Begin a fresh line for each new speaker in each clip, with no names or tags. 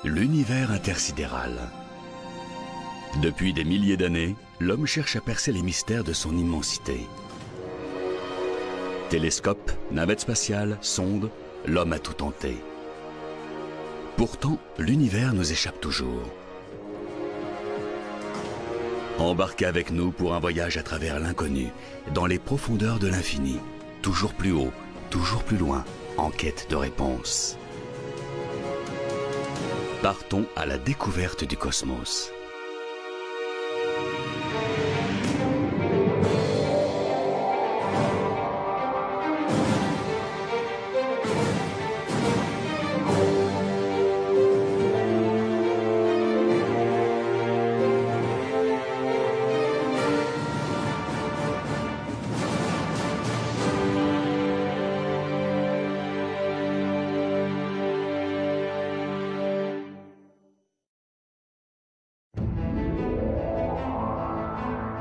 L'univers intersidéral. Depuis des milliers d'années, l'homme cherche à percer les mystères de son immensité. Télescopes, navettes spatiales, sondes, l'homme a tout tenté. Pourtant, l'univers nous échappe toujours. Embarquez avec nous pour un voyage à travers l'inconnu, dans les profondeurs de l'infini, toujours plus haut, toujours plus loin, en quête de réponses. Partons à la découverte du cosmos.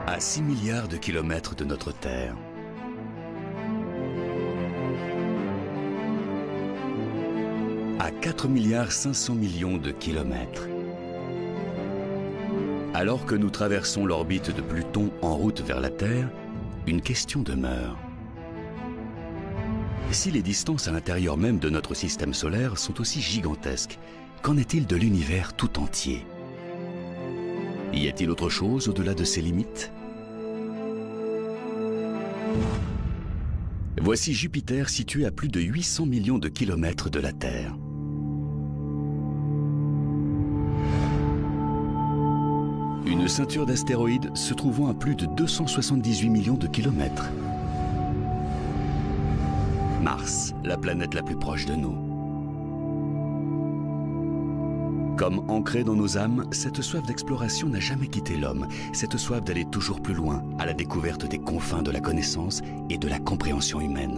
À 6 milliards de kilomètres de notre Terre. À 4 milliards 500 millions de kilomètres. Alors que nous traversons l'orbite de Pluton en route vers la Terre, une question demeure. Si les distances à l'intérieur même de notre système solaire sont aussi gigantesques, qu'en est-il de l'univers tout entier? Y a-t-il autre chose au-delà de ces limites? Voici Jupiter situé à plus de 800 millions de kilomètres de la Terre. Une ceinture d'astéroïdes se trouvant à plus de 278 millions de kilomètres. Mars, la planète la plus proche de nous. Comme ancrée dans nos âmes, cette soif d'exploration n'a jamais quitté l'homme, cette soif d'aller toujours plus loin, à la découverte des confins de la connaissance et de la compréhension humaine.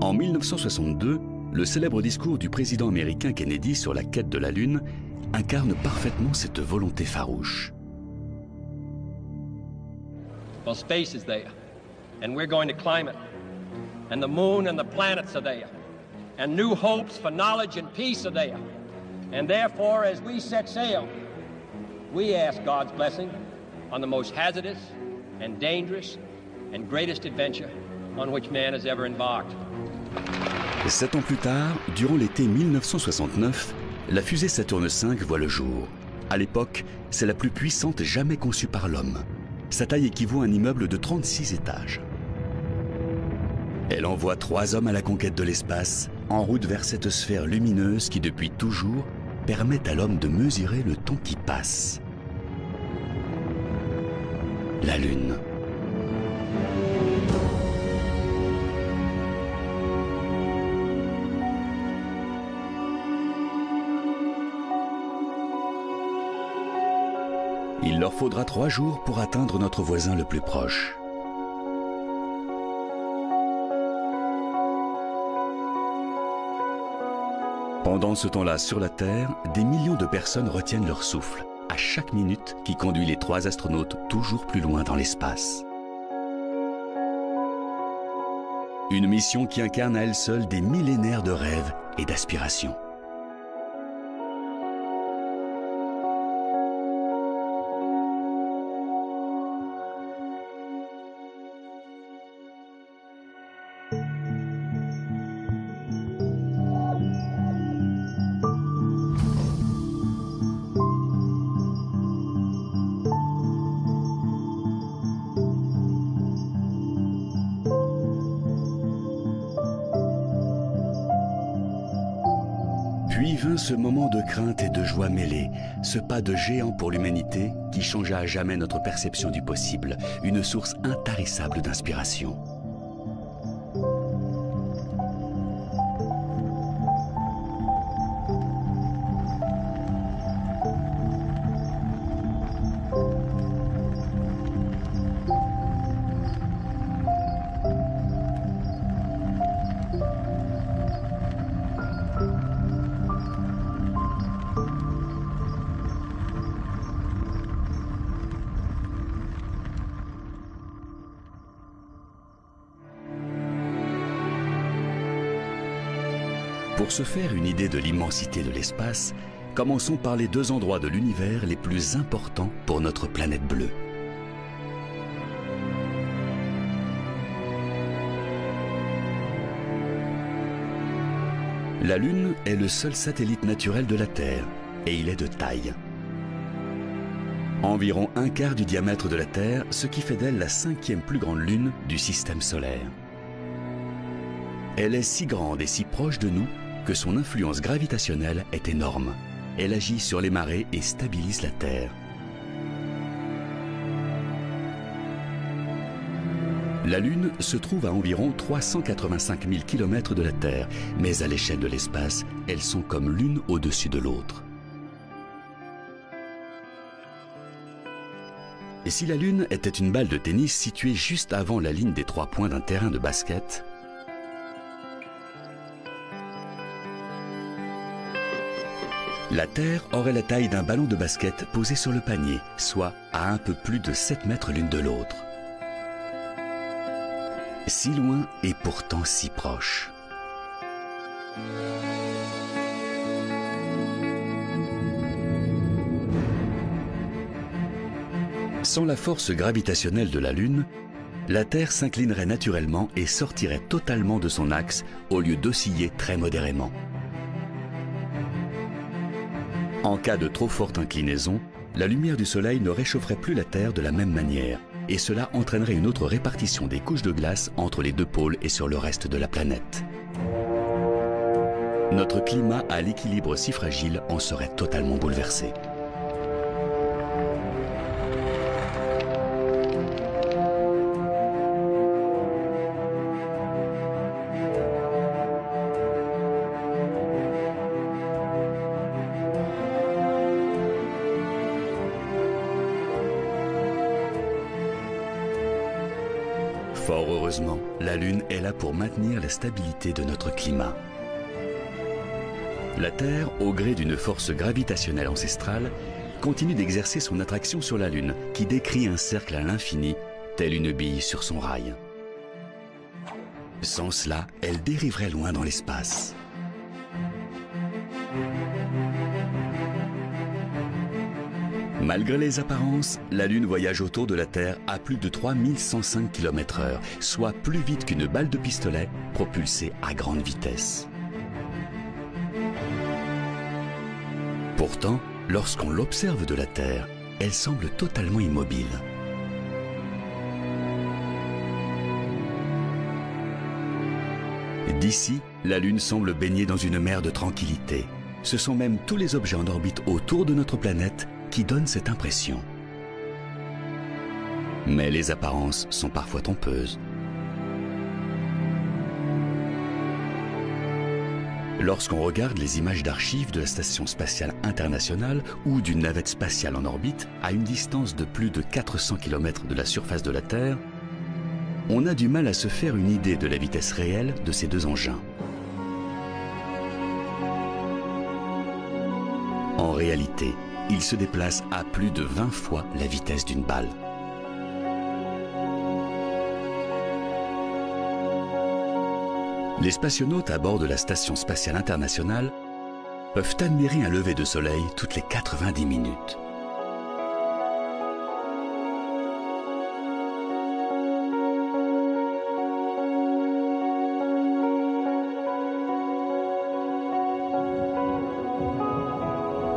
En 1962, le célèbre discours du président américain Kennedy sur la quête de la Lune incarne parfaitement cette volonté farouche.
Well, space is there, and we're going to climb it, and the moon and the planets are there. And new hopes for knowledge and peace are there. And therefore, as we set sail, we ask God's blessing on the most hazardous and dangerous and greatest adventure on which man has ever embarked.
7 ans plus tard, durant l'été 1969, la fusée Saturne V voit le jour. À l'époque, c'est la plus puissante jamais conçue par l'homme. Sa taille équivaut à un immeuble de 36 étages. Elle envoie 3 hommes à la conquête de l'espace, en route vers cette sphère lumineuse qui, depuis toujours, permet à l'homme de mesurer le temps qui passe. La Lune. Il leur faudra 3 jours pour atteindre notre voisin le plus proche. Pendant ce temps-là, sur la Terre, des millions de personnes retiennent leur souffle, à chaque minute qui conduit les 3 astronautes toujours plus loin dans l'espace. Une mission qui incarne à elle seule des millénaires de rêves et d'aspirations. Puis vint ce moment de crainte et de joie mêlée, ce pas de géant pour l'humanité qui changea à jamais notre perception du possible, une source intarissable d'inspiration. Pour se faire une idée de l'immensité de l'espace, commençons par les deux endroits de l'univers les plus importants pour notre planète bleue. La Lune est le seul satellite naturel de la Terre et il est de taille. Environ un quart du diamètre de la Terre, ce qui fait d'elle la 5e plus grande lune du système solaire. Elle est si grande et si proche de nous que son influence gravitationnelle est énorme. Elle agit sur les marées et stabilise la Terre. La Lune se trouve à environ 385 000 km de la Terre, mais à l'échelle de l'espace, elles sont comme l'une au-dessus de l'autre. Et si la Lune était une balle de tennis située juste avant la ligne des 3 points d'un terrain de basket, la Terre aurait la taille d'un ballon de basket posé sur le panier, soit à un peu plus de 7 mètres l'une de l'autre. Si loin et pourtant si proche. Sans la force gravitationnelle de la Lune, la Terre s'inclinerait naturellement et sortirait totalement de son axe au lieu d'osciller très modérément. En cas de trop forte inclinaison, la lumière du Soleil ne réchaufferait plus la Terre de la même manière, et cela entraînerait une autre répartition des couches de glace entre les deux pôles et sur le reste de la planète. Notre climat à l'équilibre si fragile en serait totalement bouleversé. Fort heureusement, la Lune est là pour maintenir la stabilité de notre climat. La Terre, au gré d'une force gravitationnelle ancestrale, continue d'exercer son attraction sur la Lune, qui décrit un cercle à l'infini, telle une bille sur son rail. Sans cela, elle dériverait loin dans l'espace. Malgré les apparences, la Lune voyage autour de la Terre à plus de 3105 km/h, soit plus vite qu'une balle de pistolet propulsée à grande vitesse. Pourtant, lorsqu'on l'observe de la Terre, elle semble totalement immobile. D'ici, la Lune semble baignée dans une mer de tranquillité. Ce sont même tous les objets en orbite autour de notre planète qui donnent cette impression. Mais les apparences sont parfois trompeuses. Lorsqu'on regarde les images d'archives de la Station spatiale internationale ou d'une navette spatiale en orbite à une distance de plus de 400 km de la surface de la Terre, on a du mal à se faire une idée de la vitesse réelle de ces deux engins. En réalité, ils se déplacent à plus de 20 fois la vitesse d'une balle. Les spationautes à bord de la Station spatiale internationale peuvent admirer un lever de soleil toutes les 90 minutes.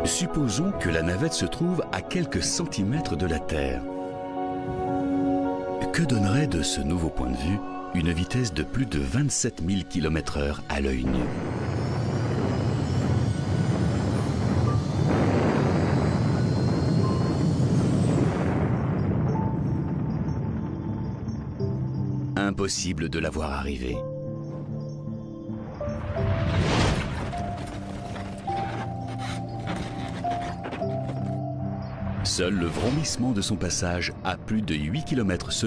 Supposons que la navette se trouve à quelques centimètres de la Terre. Que donnerait de ce nouveau point de vue une vitesse de plus de 27 000 km/h à l'œil nu? Impossible de la voir arriver. Seul le vrombissement de son passage à plus de 8 km/s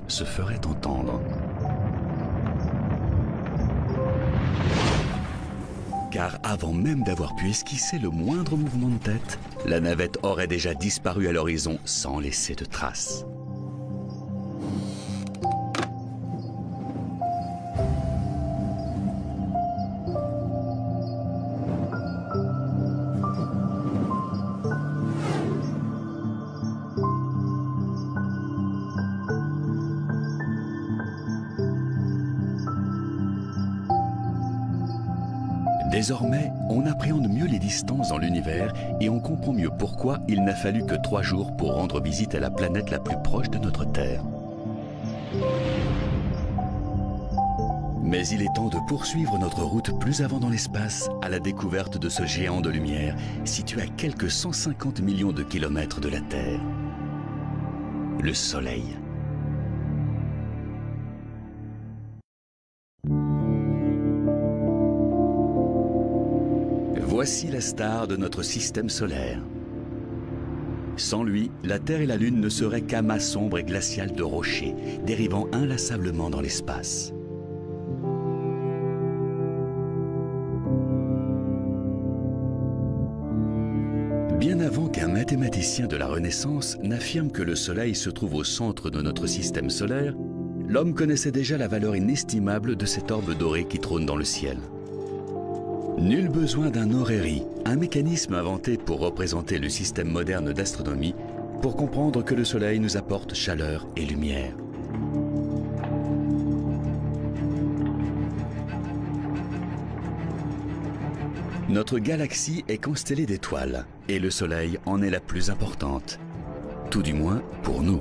se ferait entendre. Car avant même d'avoir pu esquisser le moindre mouvement de tête, la navette aurait déjà disparu à l'horizon sans laisser de traces. Désormais, on appréhende mieux les distances dans l'univers et on comprend mieux pourquoi il n'a fallu que 3 jours pour rendre visite à la planète la plus proche de notre Terre. Mais il est temps de poursuivre notre route plus avant dans l'espace à la découverte de ce géant de lumière situé à quelques 150 millions de kilomètres de la Terre. Le Soleil. Voici la star de notre système solaire. Sans lui, la Terre et la Lune ne seraient qu'amas sombres et glaciales de rochers, dérivant inlassablement dans l'espace. Bien avant qu'un mathématicien de la Renaissance n'affirme que le Soleil se trouve au centre de notre système solaire, l'homme connaissait déjà la valeur inestimable de cet orbe doré qui trône dans le ciel. Nul besoin d'un horaire, un mécanisme inventé pour représenter le système moderne d'astronomie, pour comprendre que le Soleil nous apporte chaleur et lumière. Notre galaxie est constellée d'étoiles, et le Soleil en est la plus importante, tout du moins pour nous.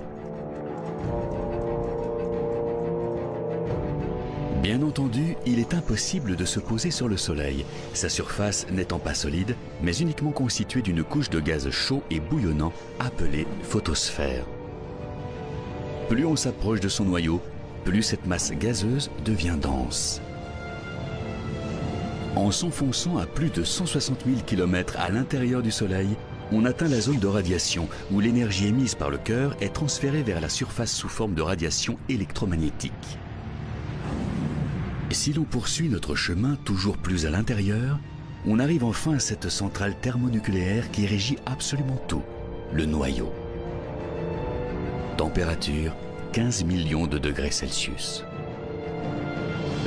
Bien entendu, il est impossible de se poser sur le Soleil, sa surface n'étant pas solide, mais uniquement constituée d'une couche de gaz chaud et bouillonnant appelée photosphère. Plus on s'approche de son noyau, plus cette masse gazeuse devient dense. En s'enfonçant à plus de 160 000 km à l'intérieur du Soleil, on atteint la zone de radiation où l'énergie émise par le cœur est transférée vers la surface sous forme de radiation électromagnétique. Si l'on poursuit notre chemin toujours plus à l'intérieur, on arrive enfin à cette centrale thermonucléaire qui régit absolument tout, le noyau. Température 15 millions de degrés Celsius.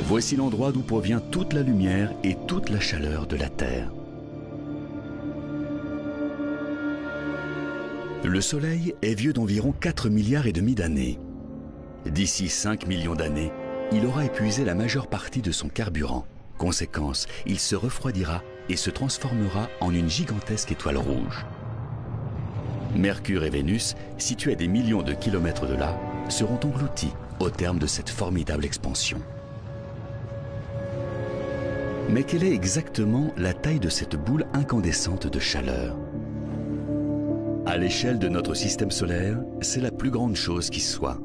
Voici l'endroit d'où provient toute la lumière et toute la chaleur de la Terre. Le Soleil est vieux d'environ 4,5 milliards d'années. D'ici 5 millions d'années, il aura épuisé la majeure partie de son carburant. Conséquence, il se refroidira et se transformera en une gigantesque étoile rouge. Mercure et Vénus, situés à des millions de kilomètres de là, seront engloutis au terme de cette formidable expansion. Mais quelle est exactement la taille de cette boule incandescente de chaleur? À l'échelle de notre système solaire, c'est la plus grande chose qui soit.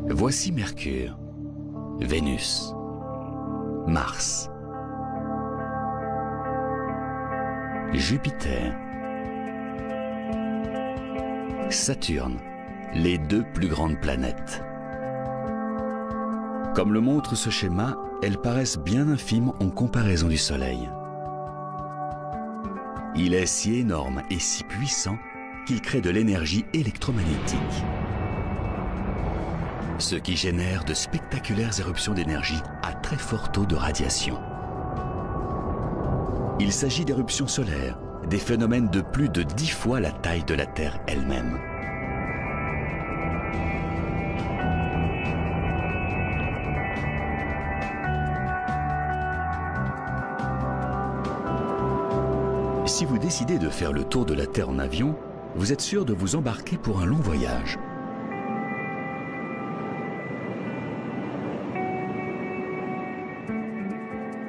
Voici Mercure, Vénus, Mars, Jupiter, Saturne, les 2 plus grandes planètes. Comme le montre ce schéma, elles paraissent bien infimes en comparaison du Soleil. Il est si énorme et si puissant qu'il crée de l'énergie électromagnétique, ce qui génère de spectaculaires éruptions d'énergie à très fort taux de radiation. Il s'agit d'éruptions solaires, des phénomènes de plus de 10 fois la taille de la Terre elle-même. Si vous décidez de faire le tour de la Terre en avion, vous êtes sûr de vous embarquer pour un long voyage.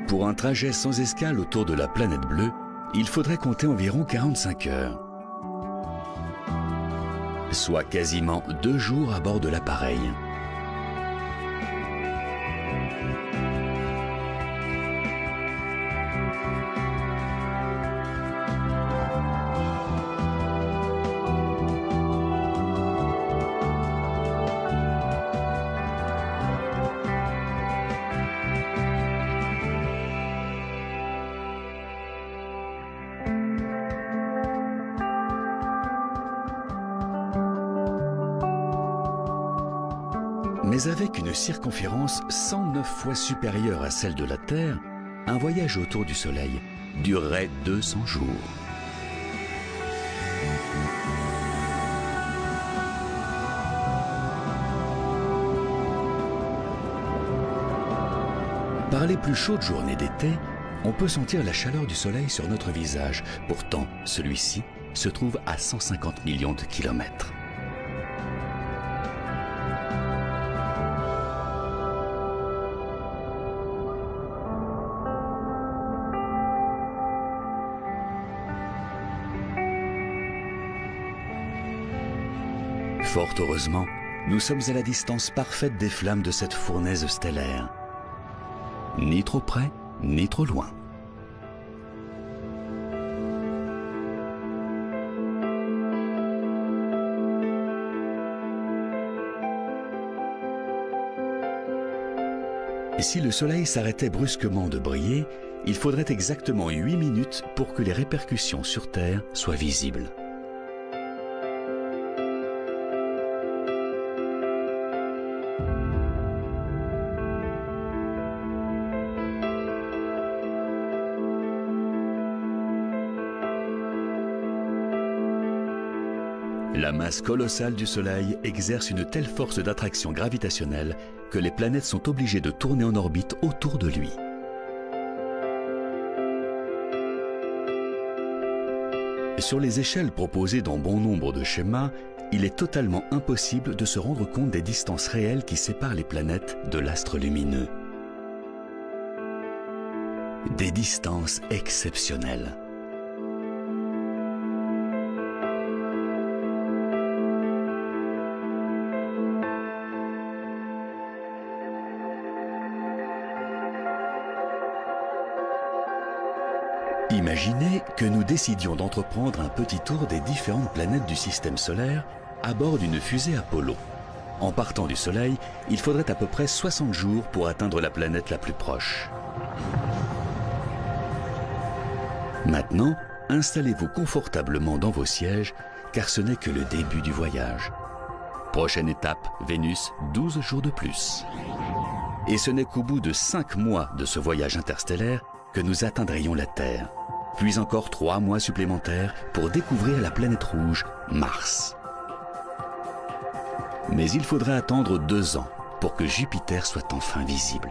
Pour un trajet sans escale autour de la planète bleue, il faudrait compter environ 45 heures. Soit quasiment 2 jours à bord de l'appareil. Mais avec une circonférence 109 fois supérieure à celle de la Terre, un voyage autour du Soleil durerait 200 jours. Par les plus chaudes journées d'été, on peut sentir la chaleur du soleil sur notre visage. Pourtant, celui-ci se trouve à 150 millions de kilomètres. Fort heureusement, nous sommes à la distance parfaite des flammes de cette fournaise stellaire. Ni trop près, ni trop loin. Et si le Soleil s'arrêtait brusquement de briller, il faudrait exactement 8 minutes pour que les répercussions sur Terre soient visibles. La masse colossale du Soleil exerce une telle force d'attraction gravitationnelle que les planètes sont obligées de tourner en orbite autour de lui. Sur les échelles proposées dans bon nombre de schémas, il est totalement impossible de se rendre compte des distances réelles qui séparent les planètes de l'astre lumineux. Des distances exceptionnelles. Imaginez que nous décidions d'entreprendre un petit tour des différentes planètes du système solaire à bord d'une fusée Apollo. En partant du Soleil, il faudrait à peu près 60 jours pour atteindre la planète la plus proche. Maintenant, installez-vous confortablement dans vos sièges, car ce n'est que le début du voyage. Prochaine étape, Vénus, 12 jours de plus. Et ce n'est qu'au bout de 5 mois de ce voyage interstellaire que nous atteindrions la Terre. Puis encore 3 mois supplémentaires pour découvrir la planète rouge, Mars. Mais il faudrait attendre 2 ans pour que Jupiter soit enfin visible.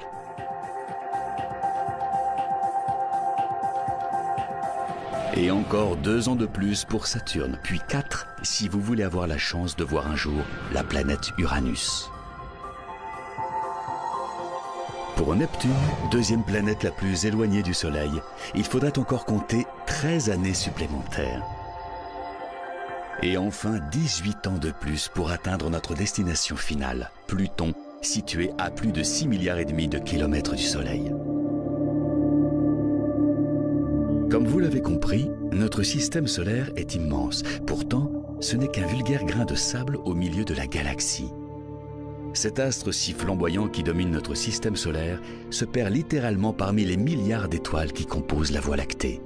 Et encore 2 ans de plus pour Saturne, puis 4 si vous voulez avoir la chance de voir un jour la planète Uranus. Pour Neptune, deuxième planète la plus éloignée du Soleil, il faudrait encore compter 13 années supplémentaires. Et enfin 18 ans de plus pour atteindre notre destination finale, Pluton, situé à plus de 6,5 milliards de kilomètres du Soleil. Comme vous l'avez compris, notre système solaire est immense. Pourtant, ce n'est qu'un vulgaire grain de sable au milieu de la galaxie. Cet astre si flamboyant qui domine notre système solaire se perd littéralement parmi les milliards d'étoiles qui composent la Voie lactée.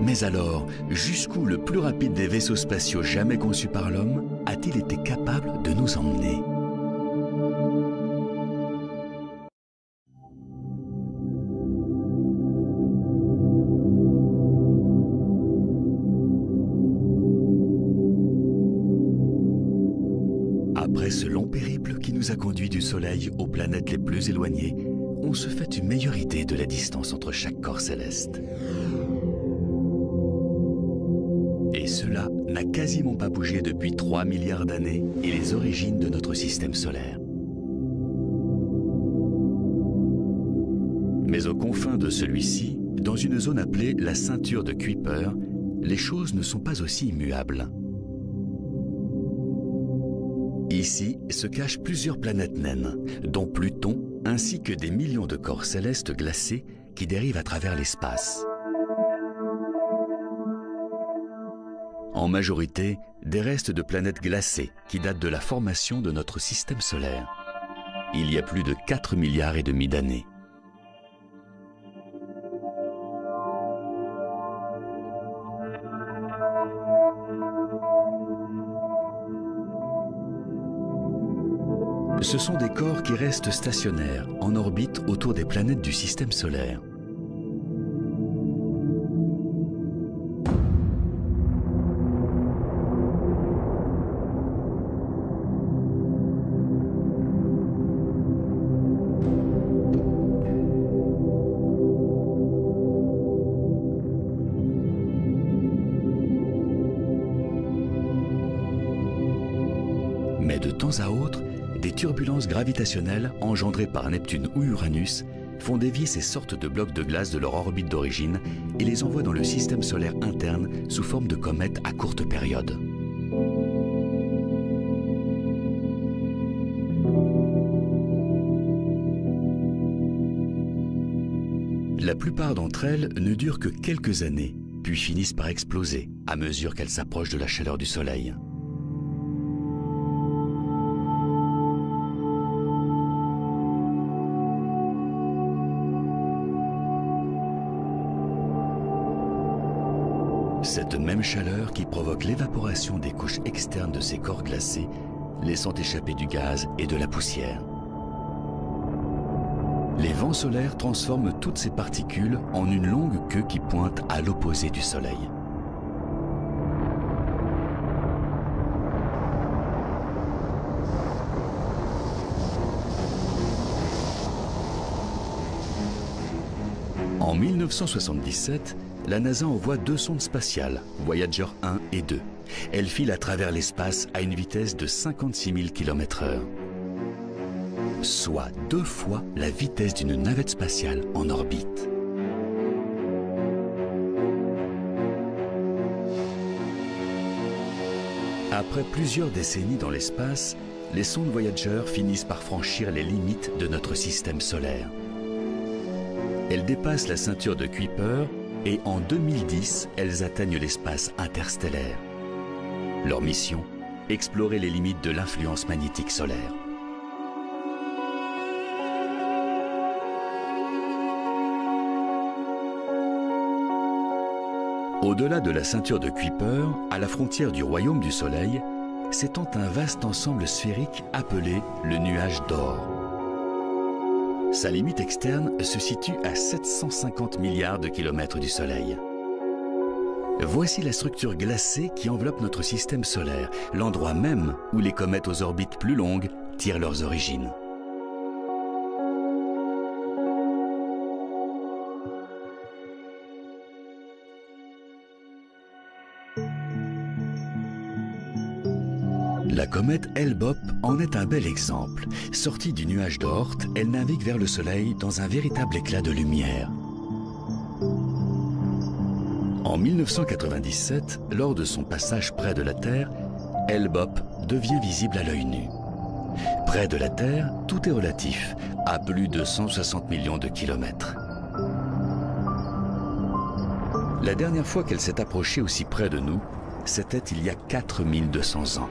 Mais alors, jusqu'où le plus rapide des vaisseaux spatiaux jamais conçus par l'homme a-t-il été capable de nous emmener ? Après ce long périple qui nous a conduits du Soleil aux planètes les plus éloignées, on se fait une meilleure idée de la distance entre chaque corps céleste. Et cela n'a quasiment pas bougé depuis 3 milliards d'années et les origines de notre système solaire. Mais aux confins de celui-ci, dans une zone appelée la ceinture de Kuiper, les choses ne sont pas aussi immuables. Ici se cachent plusieurs planètes naines, dont Pluton, ainsi que des millions de corps célestes glacés qui dérivent à travers l'espace. En majorité, des restes de planètes glacées qui datent de la formation de notre système solaire. Il y a plus de 4,5 milliards d'années. Ce sont des corps qui restent stationnaires, en orbite autour des planètes du système solaire. turbulences gravitationnelles engendrées par Neptune ou Uranus font dévier ces sortes de blocs de glace de leur orbite d'origine et les envoient dans le système solaire interne sous forme de comètes à courte période. La plupart d'entre elles ne durent que quelques années, puis finissent par exploser à mesure qu'elles s'approchent de la chaleur du Soleil. Cette même chaleur qui provoque l'évaporation des couches externes de ces corps glacés, laissant échapper du gaz et de la poussière. Les vents solaires transforment toutes ces particules en une longue queue qui pointe à l'opposé du Soleil. En 1977, la NASA envoie 2 sondes spatiales, Voyager 1 et 2. Elles filent à travers l'espace à une vitesse de 56 000 km/h. Soit 2 fois la vitesse d'une navette spatiale en orbite. Après plusieurs décennies dans l'espace, les sondes Voyager finissent par franchir les limites de notre système solaire. Elles dépassent la ceinture de Kuiper et en 2010, elles atteignent l'espace interstellaire. Leur mission, explorer les limites de l'influence magnétique solaire. Au-delà de la ceinture de Kuiper, à la frontière du royaume du Soleil, s'étend un vaste ensemble sphérique appelé le nuage d'Oort. Sa limite externe se situe à 750 milliards de kilomètres du Soleil. Voici la structure glacée qui enveloppe notre système solaire, l'endroit même où les comètes aux orbites plus longues tirent leurs origines. La comète Hale-Bopp en est un bel exemple. Sortie du nuage d'Oort, elle navigue vers le Soleil dans un véritable éclat de lumière. En 1997, lors de son passage près de la Terre, Hale-Bopp devient visible à l'œil nu. Près de la Terre, tout est relatif, à plus de 160 millions de kilomètres. La dernière fois qu'elle s'est approchée aussi près de nous, c'était il y a 4200 ans.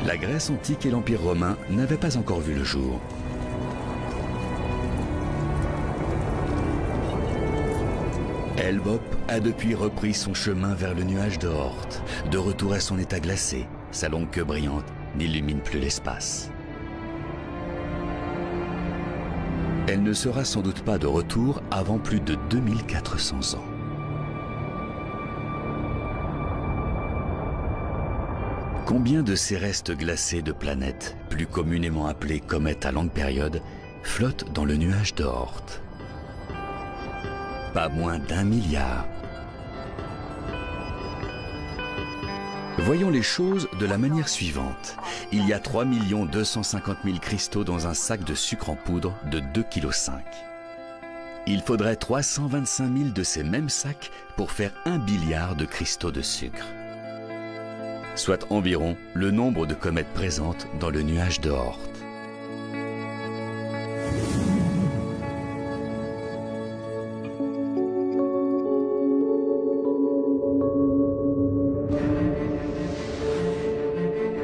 La Grèce antique et l'Empire romain n'avaient pas encore vu le jour. Hale-Bopp a depuis repris son chemin vers le nuage d'Oort. De retour à son état glacé, sa longue queue brillante n'illumine plus l'espace. Elle ne sera sans doute pas de retour avant plus de 2400 ans. Combien de ces restes glacés de planètes, plus communément appelées comètes à longue période, flottent dans le nuage d'Oort? Pas moins d'1 milliard. Voyons les choses de la manière suivante. Il y a 3 250 000 cristaux dans un sac de sucre en poudre de 2,5 kg. Il faudrait 325 000 de ces mêmes sacs pour faire 1 billiard de cristaux de sucre. Soit environ le nombre de comètes présentes dans le nuage d'Oort.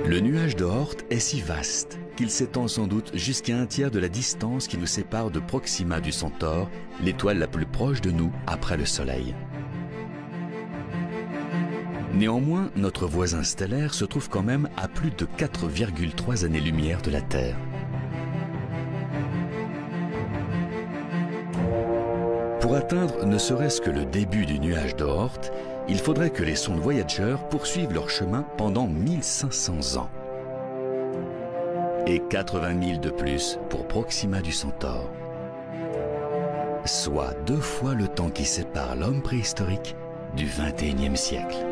Le nuage d'Oort est si vaste qu'il s'étend sans doute jusqu'à 1/3 de la distance qui nous sépare de Proxima du Centaure, l'étoile la plus proche de nous après le Soleil. Néanmoins, notre voisin stellaire se trouve quand même à plus de 4,3 années-lumière de la Terre. Pour atteindre ne serait-ce que le début du nuage d'Oort, il faudrait que les sondes Voyager poursuivent leur chemin pendant 1500 ans. Et 80 000 de plus pour Proxima du Centaure. Soit 2 fois le temps qui sépare l'homme préhistorique du XXIe siècle.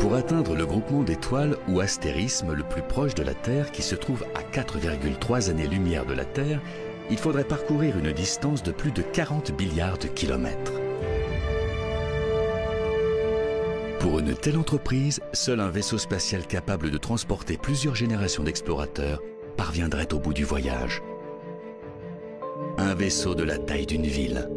Pour atteindre le groupement d'étoiles ou astérisme le plus proche de la Terre, qui se trouve à 4,3 années-lumière de la Terre, il faudrait parcourir une distance de plus de 40 milliards de kilomètres. Pour une telle entreprise, seul un vaisseau spatial capable de transporter plusieurs générations d'explorateurs parviendrait au bout du voyage. Un vaisseau de la taille d'une ville.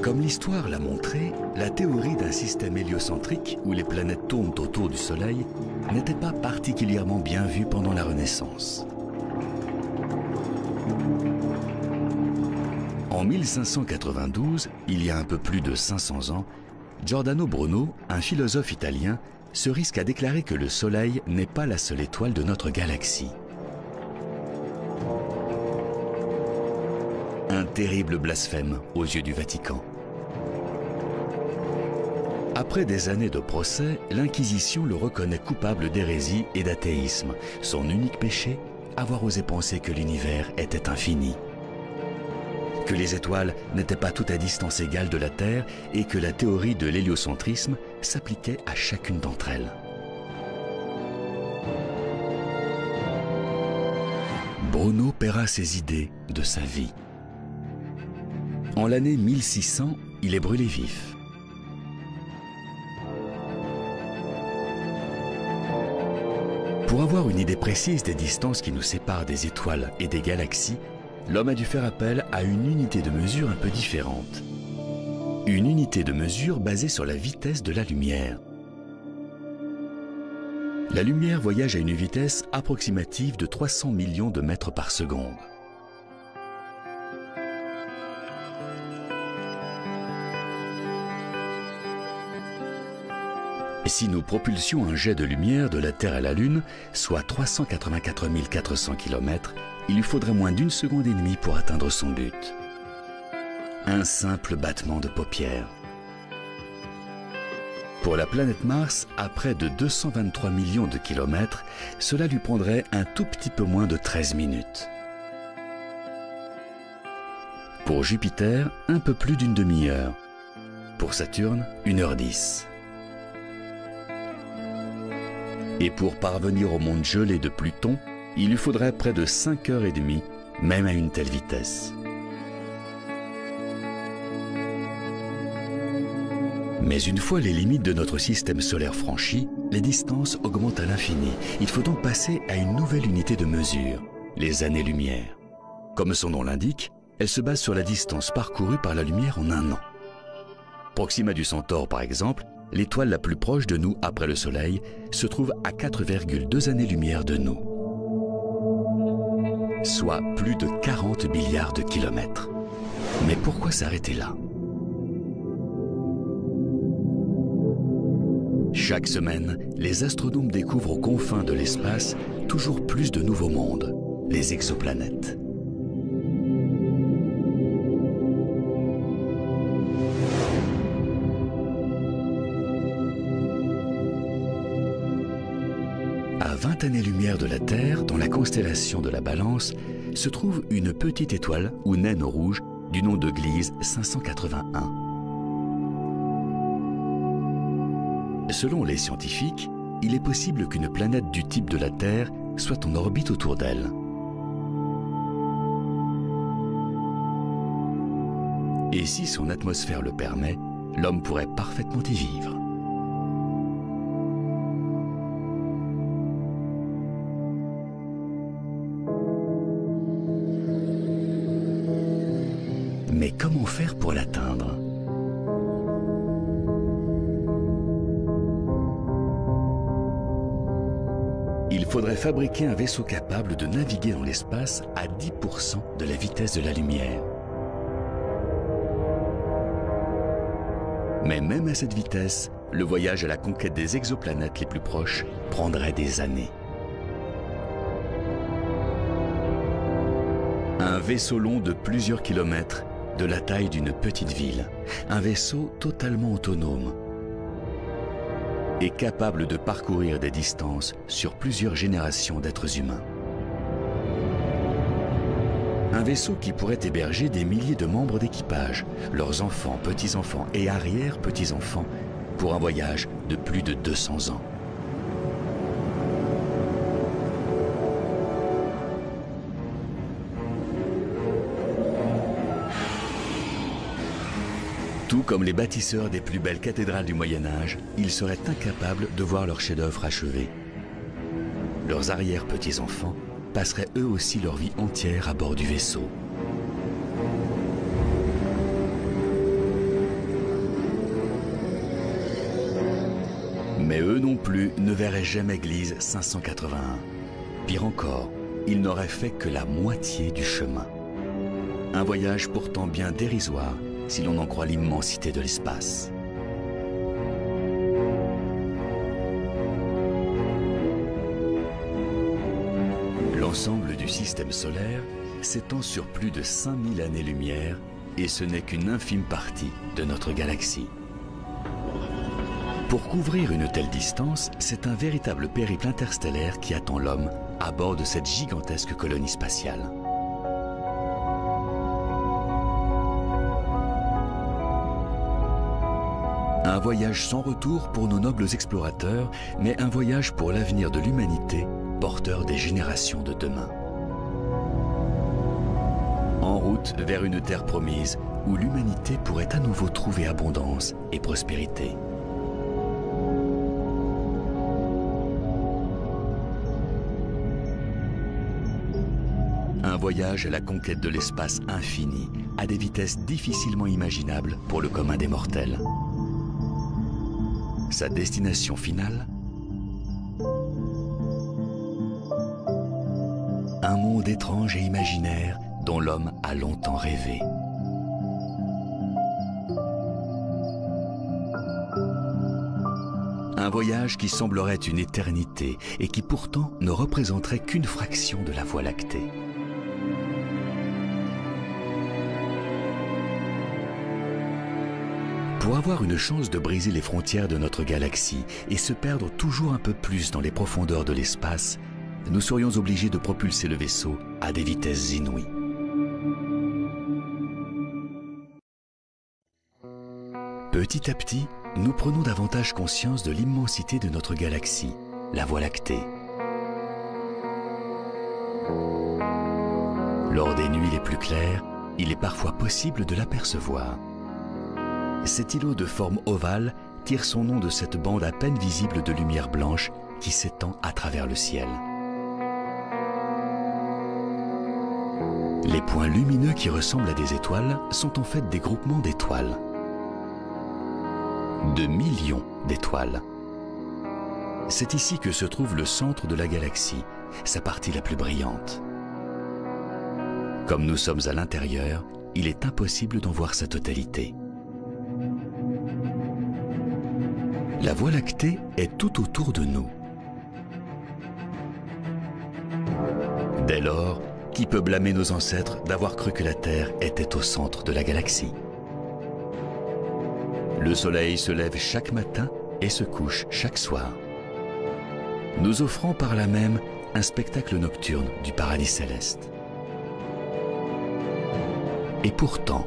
Comme l'histoire l'a montré, la théorie d'un système héliocentrique où les planètes tournent autour du Soleil n'était pas particulièrement bien vue pendant la Renaissance. En 1592, il y a un peu plus de 500 ans, Giordano Bruno, un philosophe italien, se risque à déclarer que le Soleil n'est pas la seule étoile de notre galaxie. Un terrible blasphème aux yeux du Vatican. Après des années de procès, l'Inquisition le reconnaît coupable d'hérésie et d'athéisme. Son unique péché, avoir osé penser que l'univers était infini. Que les étoiles n'étaient pas toutes à distance égale de la Terre et que la théorie de l'héliocentrisme s'appliquait à chacune d'entre elles. Bruno paiera ses idées de sa vie. En l'année 1600, il est brûlé vif. Pour avoir une idée précise des distances qui nous séparent des étoiles et des galaxies, l'homme a dû faire appel à une unité de mesure un peu différente. Une unité de mesure basée sur la vitesse de la lumière. La lumière voyage à une vitesse approximative de 300 millions de mètres par seconde. Si nous propulsions un jet de lumière de la Terre à la Lune, soit 384 400 km, il lui faudrait moins d'une seconde et demie pour atteindre son but. Un simple battement de paupières. Pour la planète Mars, à près de 223 millions de kilomètres, cela lui prendrait un tout petit peu moins de 13 minutes. Pour Jupiter, un peu plus d'une demi-heure. Pour Saturne, 1h10. Et pour parvenir au monde gelé de Pluton, il lui faudrait près de 5h30, même à une telle vitesse. Mais une fois les limites de notre système solaire franchies, les distances augmentent à l'infini. Il faut donc passer à une nouvelle unité de mesure, les années-lumière. Comme son nom l'indique, elle se base sur la distance parcourue par la lumière en un an. Proxima du Centaure, par exemple, l'étoile la plus proche de nous après le Soleil, se trouve à 4,2 années-lumière de nous, soit plus de 40 milliards de kilomètres. Mais pourquoi s'arrêter là? Chaque semaine, les astronomes découvrent aux confins de l'espace toujours plus de nouveaux mondes, les exoplanètes. À 20 années-lumière de la Terre, dans la constellation de la Balance, se trouve une petite étoile ou naine rouge du nom de Gliese 581. Selon les scientifiques, il est possible qu'une planète du type de la Terre soit en orbite autour d'elle. Et si son atmosphère le permet, l'homme pourrait parfaitement y vivre. Mais comment faire pour l'atteindre? Il faudrait fabriquer un vaisseau capable de naviguer dans l'espace à 10% de la vitesse de la lumière. Mais même à cette vitesse, le voyage à la conquête des exoplanètes les plus proches prendrait des années. Un vaisseau long de plusieurs kilomètres, de la taille d'une petite ville. Un vaisseau totalement autonome. est capable de parcourir des distances sur plusieurs générations d'êtres humains. Un vaisseau qui pourrait héberger des milliers de membres d'équipage, leurs enfants, petits-enfants et arrière-petits-enfants, pour un voyage de plus de 200 ans. Tout comme les bâtisseurs des plus belles cathédrales du Moyen-Âge, ils seraient incapables de voir leur chef-d'œuvre achevé. Leurs arrière-petits-enfants passeraient eux aussi leur vie entière à bord du vaisseau. Mais eux non plus ne verraient jamais Gliese 581. Pire encore, ils n'auraient fait que la moitié du chemin. Un voyage pourtant bien dérisoire si l'on en croit l'immensité de l'espace. L'ensemble du système solaire s'étend sur plus de 5000 années-lumière et ce n'est qu'une infime partie de notre galaxie. Pour couvrir une telle distance, c'est un véritable périple interstellaire qui attend l'homme à bord de cette gigantesque colonie spatiale. Un voyage sans retour pour nos nobles explorateurs, mais un voyage pour l'avenir de l'humanité, porteur des générations de demain. En route vers une terre promise où l'humanité pourrait à nouveau trouver abondance et prospérité. Un voyage à la conquête de l'espace infini, à des vitesses difficilement imaginables pour le commun des mortels. Sa destination finale? Un monde étrange et imaginaire dont l'homme a longtemps rêvé. Un voyage qui semblerait une éternité et qui pourtant ne représenterait qu'une fraction de la Voie lactée. Pour avoir une chance de briser les frontières de notre galaxie et se perdre toujours un peu plus dans les profondeurs de l'espace, nous serions obligés de propulser le vaisseau à des vitesses inouïes. Petit à petit, nous prenons davantage conscience de l'immensité de notre galaxie, la Voie lactée. Lors des nuits les plus claires, il est parfois possible de l'apercevoir. Cet îlot de forme ovale tire son nom de cette bande à peine visible de lumière blanche qui s'étend à travers le ciel. Les points lumineux qui ressemblent à des étoiles sont en fait des groupements d'étoiles. De millions d'étoiles. C'est ici que se trouve le centre de la galaxie, sa partie la plus brillante. Comme nous sommes à l'intérieur, il est impossible d'en voir sa totalité. La Voie lactée est tout autour de nous. Dès lors, qui peut blâmer nos ancêtres d'avoir cru que la Terre était au centre de la galaxie? Le Soleil se lève chaque matin et se couche chaque soir, nous offrant par là même un spectacle nocturne du paradis céleste. Et pourtant,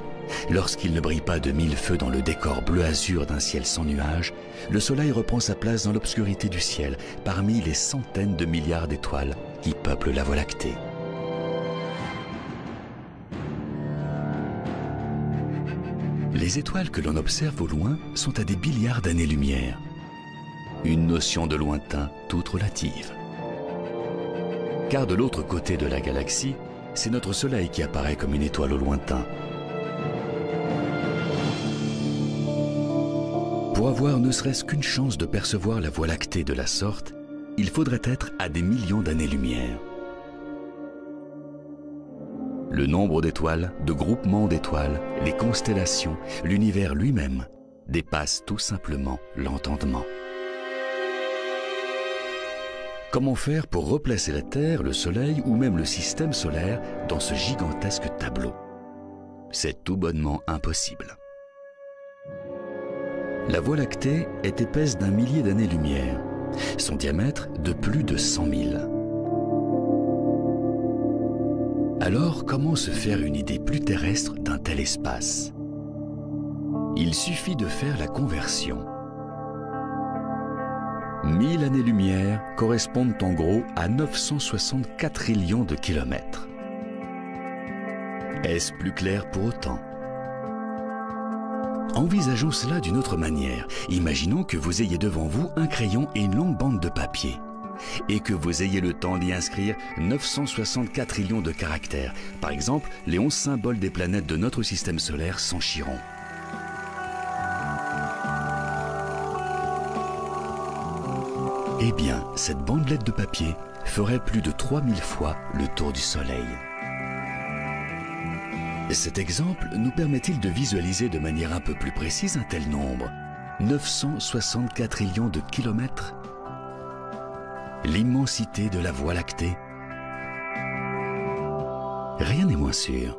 lorsqu'il ne brille pas de mille feux dans le décor bleu-azur d'un ciel sans nuages, le Soleil reprend sa place dans l'obscurité du ciel, parmi les centaines de milliards d'étoiles qui peuplent la Voie lactée. Les étoiles que l'on observe au loin sont à des milliards d'années-lumière. Une notion de lointain toute relative. Car de l'autre côté de la galaxie, c'est notre Soleil qui apparaît comme une étoile au lointain. Pour avoir ne serait-ce qu'une chance de percevoir la Voie lactée de la sorte, il faudrait être à des millions d'années-lumière. Le nombre d'étoiles, de groupements d'étoiles, les constellations, l'univers lui-même dépassent tout simplement l'entendement. Comment faire pour replacer la Terre, le Soleil ou même le système solaire dans ce gigantesque tableau? C'est tout bonnement impossible. La Voie lactée est épaisse d'1 millier d'années-lumière, son diamètre de plus de 100 000. Alors, comment se faire une idée plus terrestre d'un tel espace? Il suffit de faire la conversion. 1000 années-lumière correspondent en gros à 964 trillions de kilomètres. Est-ce plus clair pour autant? Envisageons cela d'une autre manière. Imaginons que vous ayez devant vous un crayon et une longue bande de papier, et que vous ayez le temps d'y inscrire 964 trillions de caractères. Par exemple, les 11 symboles des planètes de notre système solaire s'enchiront. Eh bien, cette bandelette de papier ferait plus de 3000 fois le tour du Soleil. Cet exemple nous permet-il de visualiser de manière un peu plus précise un tel nombre? 964 trillions de kilomètres? L'immensité de la Voie lactée? Rien n'est moins sûr.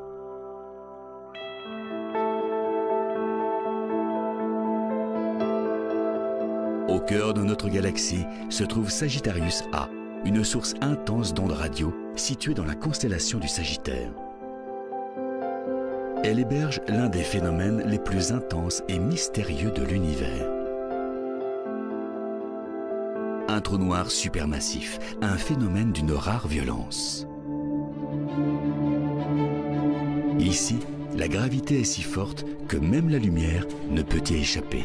Au cœur de notre galaxie se trouve Sagittarius A, une source intense d'ondes radio située dans la constellation du Sagittaire. Elle héberge l'un des phénomènes les plus intenses et mystérieux de l'univers. Un trou noir supermassif, un phénomène d'une rare violence. Ici, la gravité est si forte que même la lumière ne peut y échapper.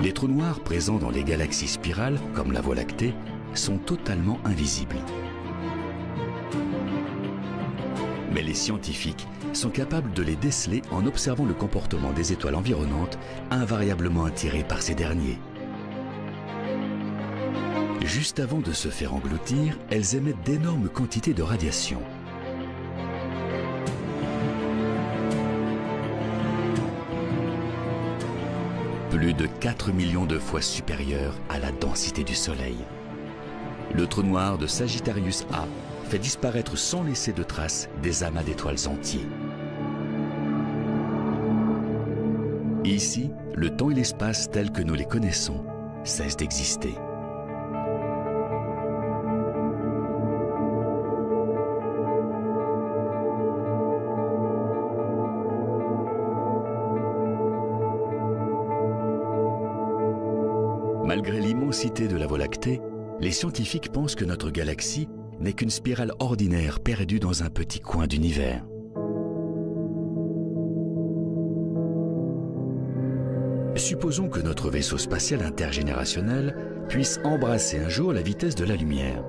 Les trous noirs présents dans les galaxies spirales, comme la Voie lactée, sont totalement invisibles. Mais les scientifiques sont capables de les déceler en observant le comportement des étoiles environnantes, invariablement attirées par ces derniers. Juste avant de se faire engloutir, elles émettent d'énormes quantités de radiation. Plus de 4 millions de fois supérieure à la densité du Soleil. Le trou noir de Sagittarius A fait disparaître sans laisser de traces des amas d'étoiles entiers. Ici, le temps et l'espace tels que nous les connaissons cessent d'exister. Malgré l'immensité de la Voie lactée, les scientifiques pensent que notre galaxie n'est qu'une spirale ordinaire perdue dans un petit coin d'univers. Supposons que notre vaisseau spatial intergénérationnel puisse embrasser un jour la vitesse de la lumière.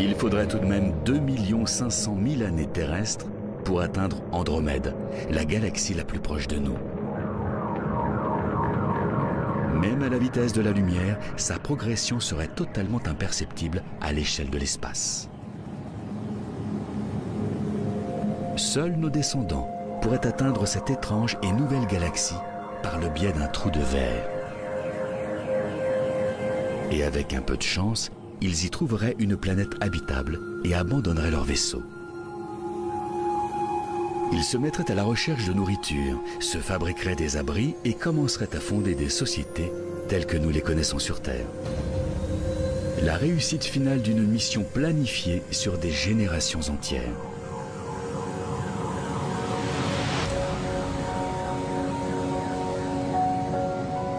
Il faudrait tout de même 2 500 000 années terrestres pour atteindre Andromède, la galaxie la plus proche de nous. Même à la vitesse de la lumière, sa progression serait totalement imperceptible à l'échelle de l'espace. Seuls nos descendants pourraient atteindre cette étrange et nouvelle galaxie par le biais d'un trou de verre. Et avec un peu de chance, ils y trouveraient une planète habitable et abandonneraient leur vaisseau. Ils se mettraient à la recherche de nourriture, se fabriqueraient des abris et commenceraient à fonder des sociétés telles que nous les connaissons sur Terre. La réussite finale d'une mission planifiée sur des générations entières.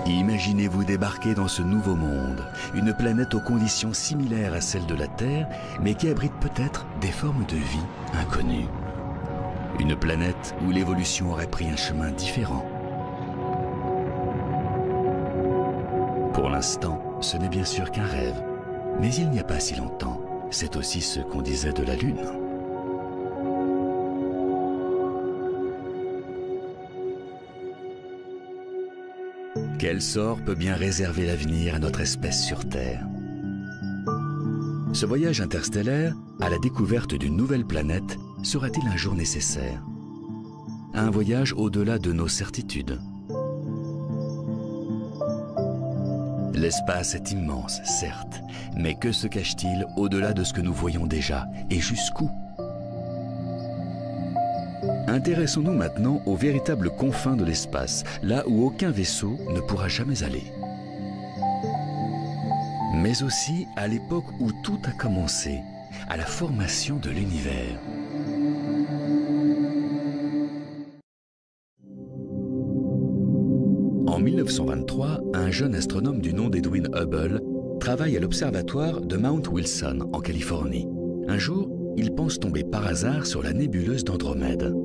Imaginez-vous débarquer dans ce nouveau monde, une planète aux conditions similaires à celles de la Terre, mais qui abrite peut-être des formes de vie inconnues. Une planète où l'évolution aurait pris un chemin différent. Pour l'instant, ce n'est bien sûr qu'un rêve. Mais il n'y a pas si longtemps, c'est aussi ce qu'on disait de la Lune. Quel sort peut bien réserver l'avenir à notre espèce sur Terre? Ce voyage interstellaire à la découverte d'une nouvelle planète sera-t-il un jour nécessaire? Un voyage au-delà de nos certitudes. L'espace est immense, certes, mais que se cache-t-il au-delà de ce que nous voyons déjà, et jusqu'où? Intéressons-nous maintenant aux véritables confins de l'espace, là où aucun vaisseau ne pourra jamais aller. Mais aussi à l'époque où tout a commencé, à la formation de l'univers. En 1923, un jeune astronome du nom d'Edwin Hubble travaille à l'observatoire de Mount Wilson, en Californie. Un jour, il pense tomber par hasard sur la nébuleuse d'Andromède.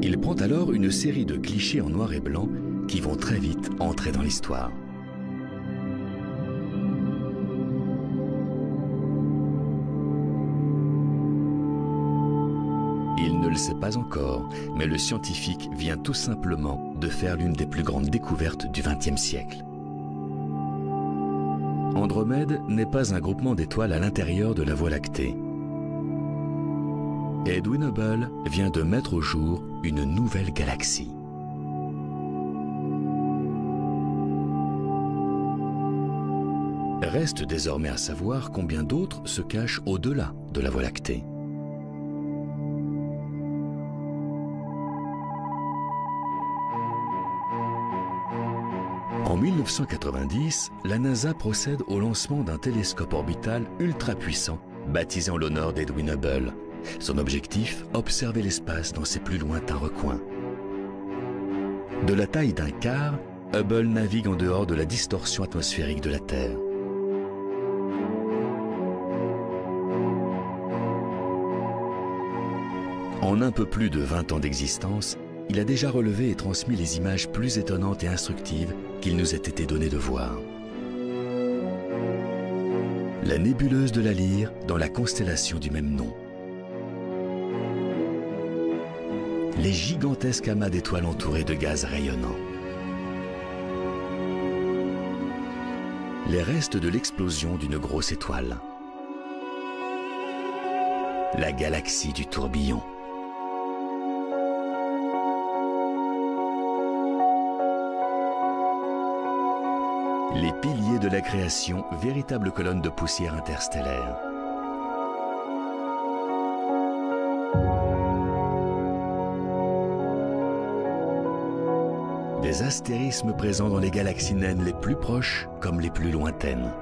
Il prend alors une série de clichés en noir et blanc qui vont très vite entrer dans l'histoire. Il ne le sait pas encore, mais le scientifique vient tout simplement de faire l'une des plus grandes découvertes du XXe siècle. Andromède n'est pas un groupement d'étoiles à l'intérieur de la Voie lactée. Edwin Hubble vient de mettre au jour une nouvelle galaxie. Reste désormais à savoir combien d'autres se cachent au-delà de la Voie lactée. En 1990, la NASA procède au lancement d'un télescope orbital ultra puissant baptisé en l'honneur d'Edwin Hubble. Son objectif, observer l'espace dans ses plus lointains recoins. De la taille d'un quart, Hubble navigue en dehors de la distorsion atmosphérique de la Terre. En un peu plus de 20 ans d'existence, il a déjà relevé et transmis les images plus étonnantes et instructives qu'il nous ait été donné de voir. La nébuleuse de la Lyre dans la constellation du même nom. Les gigantesques amas d'étoiles entourées de gaz rayonnants. Les restes de l'explosion d'une grosse étoile. La galaxie du tourbillon. Les piliers de la création, véritable colonne de poussière interstellaire. Des astérismes présents dans les galaxies naines les plus proches comme les plus lointaines.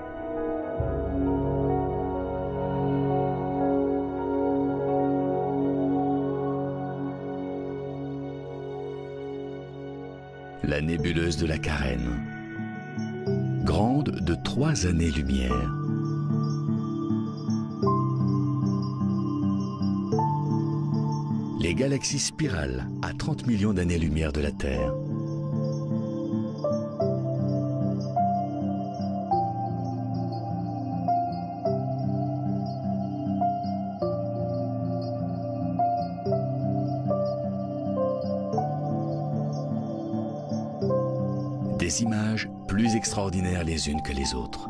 La nébuleuse de la Carène. Grande de 3 années-lumière. Les galaxies spirales à 30 millions d'années-lumière de la Terre. Des images plus extraordinaires les unes que les autres.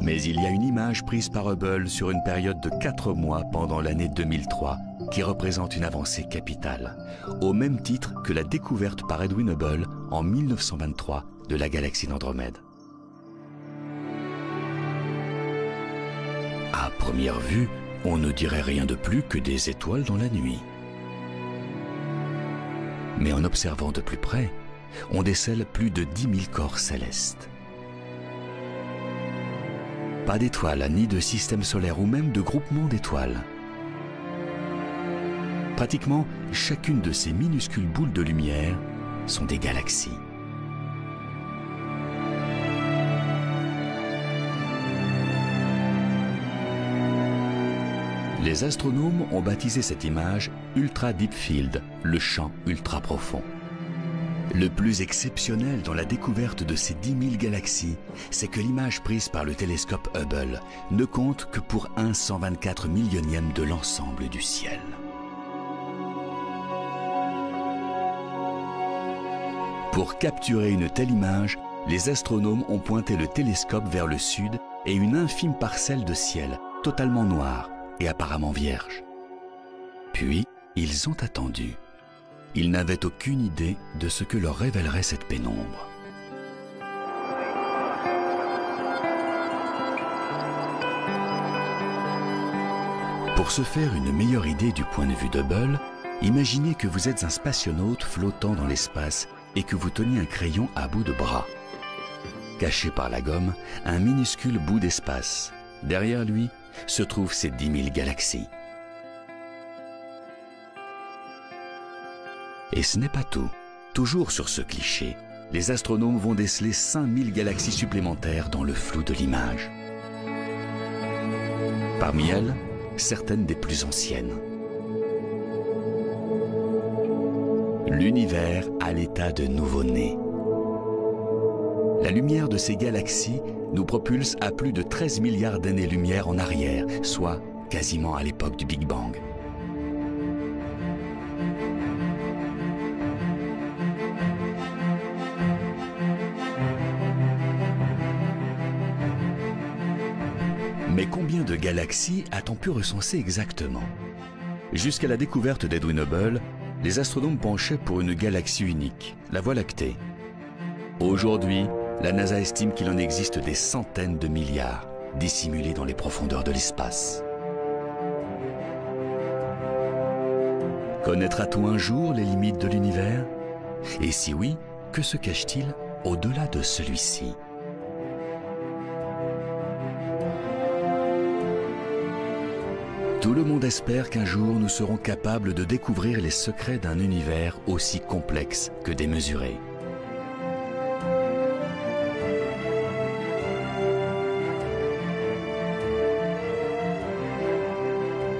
Mais il y a une image prise par Hubble sur une période de 4 mois pendant l'année 2003 qui représente une avancée capitale, au même titre que la découverte par Edwin Hubble en 1923 de la galaxie d'Andromède. À première vue, on ne dirait rien de plus que des étoiles dans la nuit. Mais en observant de plus près, on décèle plus de 10 000 corps célestes. Pas d'étoiles, ni de système solaire ou même de groupement d'étoiles. Pratiquement chacune de ces minuscules boules de lumière sont des galaxies. Les astronomes ont baptisé cette image Ultra Deep Field, le champ ultra profond. Le plus exceptionnel dans la découverte de ces 10 000 galaxies, c'est que l'image prise par le télescope Hubble ne compte que pour 1/124 millionième de l'ensemble du ciel. Pour capturer une telle image, les astronomes ont pointé le télescope vers le sud et une infime parcelle de ciel, totalement noire et apparemment vierge. Puis, ils ont attendu. Ils n'avaient aucune idée de ce que leur révélerait cette pénombre. Pour se faire une meilleure idée du point de vue d'Hubble, imaginez que vous êtes un spationaute flottant dans l'espace et que vous teniez un crayon à bout de bras. Caché par la gomme, un minuscule bout d'espace. Derrière lui se trouvent ces 10 000 galaxies. Et ce n'est pas tout. Toujours sur ce cliché, les astronomes vont déceler 5000 galaxies supplémentaires dans le flou de l'image. Parmi elles, certaines des plus anciennes. L'univers à l'état de nouveau-né. La lumière de ces galaxies nous propulse à plus de 13 milliards d'années-lumière en arrière, soit quasiment à l'époque du Big Bang. Mais combien de galaxies a-t-on pu recenser exactement? Jusqu'à la découverte d'Edwin Hubble, les astronomes penchaient pour une galaxie unique, la Voie lactée. Aujourd'hui, la NASA estime qu'il en existe des centaines de milliards, dissimulés dans les profondeurs de l'espace. Connaîtra-t-on un jour les limites de l'univers? Et si oui, que se cache-t-il au-delà de celui-ci? Tout le monde espère qu'un jour nous serons capables de découvrir les secrets d'un univers aussi complexe que démesuré.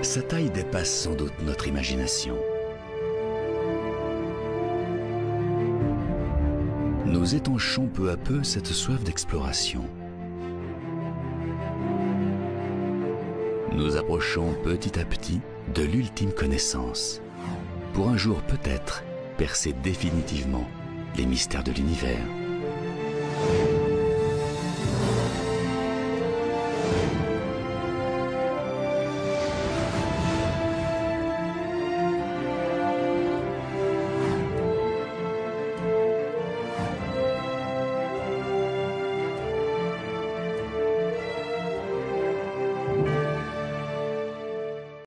Sa taille dépasse sans doute notre imagination. Nous étanchons peu à peu cette soif d'exploration. Nous approchons petit à petit de l'ultime connaissance, pour un jour peut-être percer définitivement les mystères de l'univers.